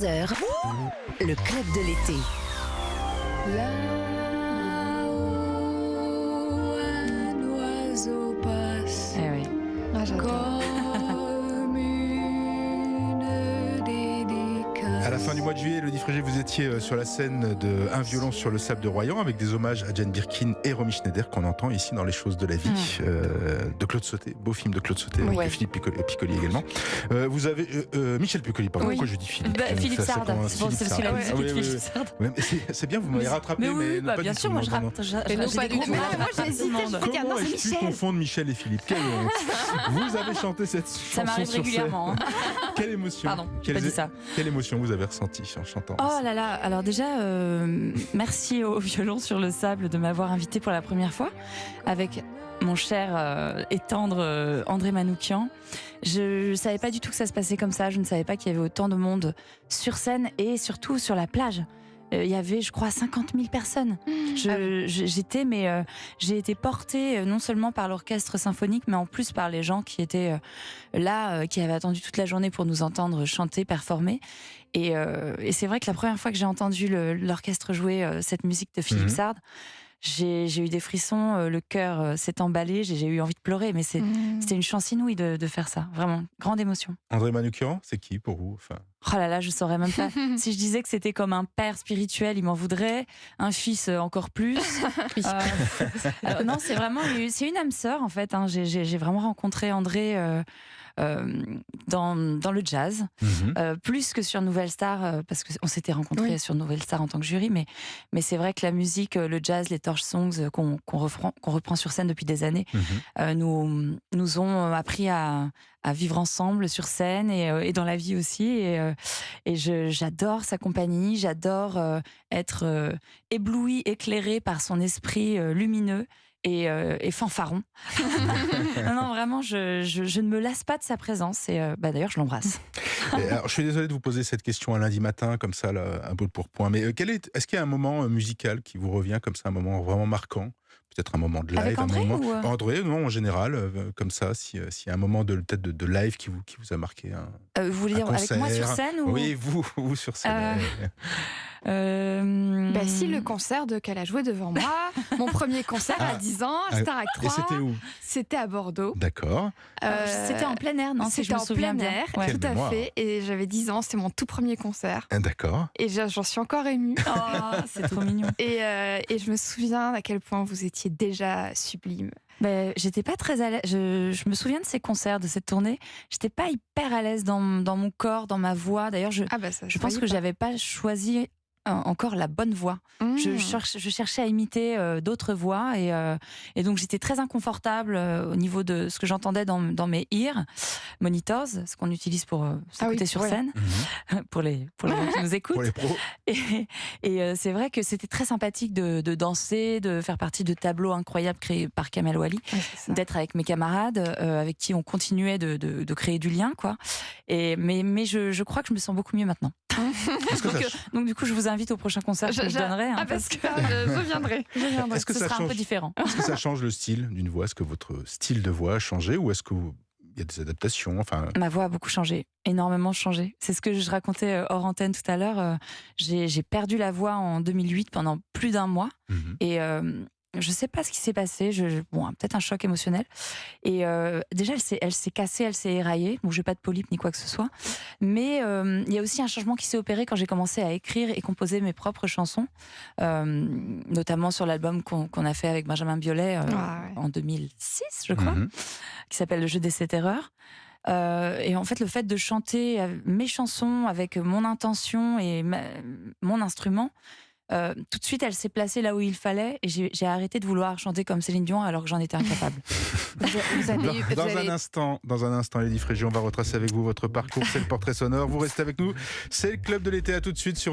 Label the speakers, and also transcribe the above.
Speaker 1: Heures, le club de l'été.
Speaker 2: Là où un oiseau passe,
Speaker 3: Eh oui.
Speaker 2: comme une dédicace.
Speaker 4: À la fin du mois de juillet, Elodie Frégé, vous étiez sur la scène de Un violon sur le sable de Royan avec des hommages à Jane Birkin et Romy Schneider qu'on entend ici dans Les choses de la vie de Claude Sauté, beau film de Claude Sauté avec Philippe Piccoli également. Vous avez Michel Piccoli, pardon, pourquoi je dis Philippe
Speaker 3: Philippe Sard, c'est aussi la musique de Philippe Sard.
Speaker 4: C'est bien, vous m'avez rattrapé, mais pas
Speaker 3: bien
Speaker 4: du
Speaker 3: sûr,
Speaker 4: tout.
Speaker 3: moi je rate.
Speaker 2: pas du tout.
Speaker 3: Moi
Speaker 2: j'ai hésité, je me dis,
Speaker 4: Comment ai-je pu confondre Michel et Philippe? Quelle honte. Vous avez chanté cette chanson
Speaker 3: Ça m'arrive
Speaker 4: sur scène.
Speaker 3: régulièrement.
Speaker 4: Quelle émotion.
Speaker 3: Pardon, j'ai pas dit ça.
Speaker 4: Quelle émotion vous avez ressentie en chantant?
Speaker 3: Oh là là, alors déjà, merci au violon sur le sable de m'avoir invité pour la première fois avec mon cher et tendre André Manoukian. Je savais pas du tout que ça se passait comme ça, je ne savais pas qu'il y avait autant de monde sur scène et surtout sur la plage. Il y avait, je crois, 50 000 personnes. J'ai été portée non seulement par l'orchestre symphonique, mais en plus par les gens qui étaient là, qui avaient attendu toute la journée pour nous entendre chanter, performer. Et c'est vrai que la première fois que j'ai entendu l'orchestre jouer cette musique de Philippe Sard, j'ai eu des frissons, le cœur s'est emballé, j'ai eu envie de pleurer, mais c'était une chance inouïe de faire ça, vraiment, grande émotion.
Speaker 4: André Manoukian, c'est qui pour vous?
Speaker 3: Oh là là, je saurais même pas. Si je disais que c'était comme un père spirituel, il m'en voudrait. Un fils encore plus. Non, c'est vraiment une âme sœur en fait. Hein. J'ai vraiment rencontré André dans le jazz, plus que sur Nouvelle Star, parce qu'on s'était rencontrés sur Nouvelle Star en tant que jury. Mais c'est vrai que la musique, le jazz, les torch songs qu'on reprend sur scène depuis des années, nous ont appris à vivre ensemble sur scène et dans la vie aussi. Et j'adore sa compagnie, j'adore être ébloui, éclairé par son esprit lumineux et fanfaron. non, vraiment, je ne me lasse pas de sa présence et d'ailleurs, je l'embrasse.
Speaker 4: Alors, je suis désolé de vous poser cette question un lundi matin, comme ça, là, un peu de pourpoint, mais est-ce qu'il y a un moment musical qui vous revient comme ça, un moment vraiment marquant? Peut-être un moment de live,
Speaker 3: avec André,
Speaker 4: André, non, en général, comme ça, s'il y a un moment peut-être de live qui vous a marqué
Speaker 3: vous voulez dire avec moi sur scène ou...
Speaker 4: Oui, vous sur scène.
Speaker 2: Si, le concert qu'elle a joué devant moi, mon premier concert à 10 ans, Starac 3.
Speaker 4: Et c'était où?
Speaker 2: C'était à Bordeaux.
Speaker 4: D'accord.
Speaker 3: C'était en plein air, non?
Speaker 2: C'était en plein air, tout à fait. Et j'avais 10 ans, c'était mon tout premier concert.
Speaker 4: D'accord.
Speaker 2: Et j'en suis encore émue.
Speaker 3: Oh, c'est trop mignon.
Speaker 2: Et je me souviens à quel point vous étiez déjà sublime.
Speaker 3: J'étais pas très à l'aise. Je me souviens de ces concerts, de cette tournée. J'étais pas hyper à l'aise dans mon corps, dans ma voix. D'ailleurs, je pense que j'avais pas choisi encore la bonne voix. Je cherchais à imiter d'autres voix et donc j'étais très inconfortable au niveau de ce que j'entendais dans mes ear monitors, ce qu'on utilise pour s'écouter sur scène, pour les gens qui nous écoutent.
Speaker 4: Pour les pros.
Speaker 3: Et c'est vrai que c'était très sympathique de danser, de faire partie de tableaux incroyables créés par Kamel Wally, d'être avec mes camarades avec qui on continuait de créer du lien, quoi. Mais je crois que je me sens beaucoup mieux maintenant. Donc du coup, je vous invite au prochain concert que je donnerai.
Speaker 2: Parce que je viendrai.
Speaker 4: Est-ce que
Speaker 3: ce sera un peu différent.
Speaker 4: Est-ce que ça change le style d'une voix? Est-ce que votre style de voix a changé ou est-ce qu'il y a des adaptations?
Speaker 3: Ma voix a beaucoup changé, énormément changé. C'est ce que je racontais hors antenne tout à l'heure. J'ai perdu la voix en 2008 pendant plus d'un mois. Et je sais pas ce qui s'est passé. Peut-être un choc émotionnel. Et déjà, elle s'est cassée, elle s'est éraillée. Bon, j'ai pas de polype ni quoi que ce soit. Mais il y a aussi un changement qui s'est opéré quand j'ai commencé à écrire et composer mes propres chansons, notamment sur l'album qu'on a fait avec Benjamin Biolay en 2006, je crois, qui s'appelle Le jeu des 7 erreurs. Et en fait, le fait de chanter mes chansons avec mon intention et mon instrument, tout de suite, elle s'est placée là où il fallait et j'ai arrêté de vouloir chanter comme Céline Dion alors que j'en étais incapable.
Speaker 4: Dans un instant, Elodie Frégé, on va retracer avec vous votre parcours. C'est le portrait sonore. Vous restez avec nous. C'est le club de l'été. À tout de suite sur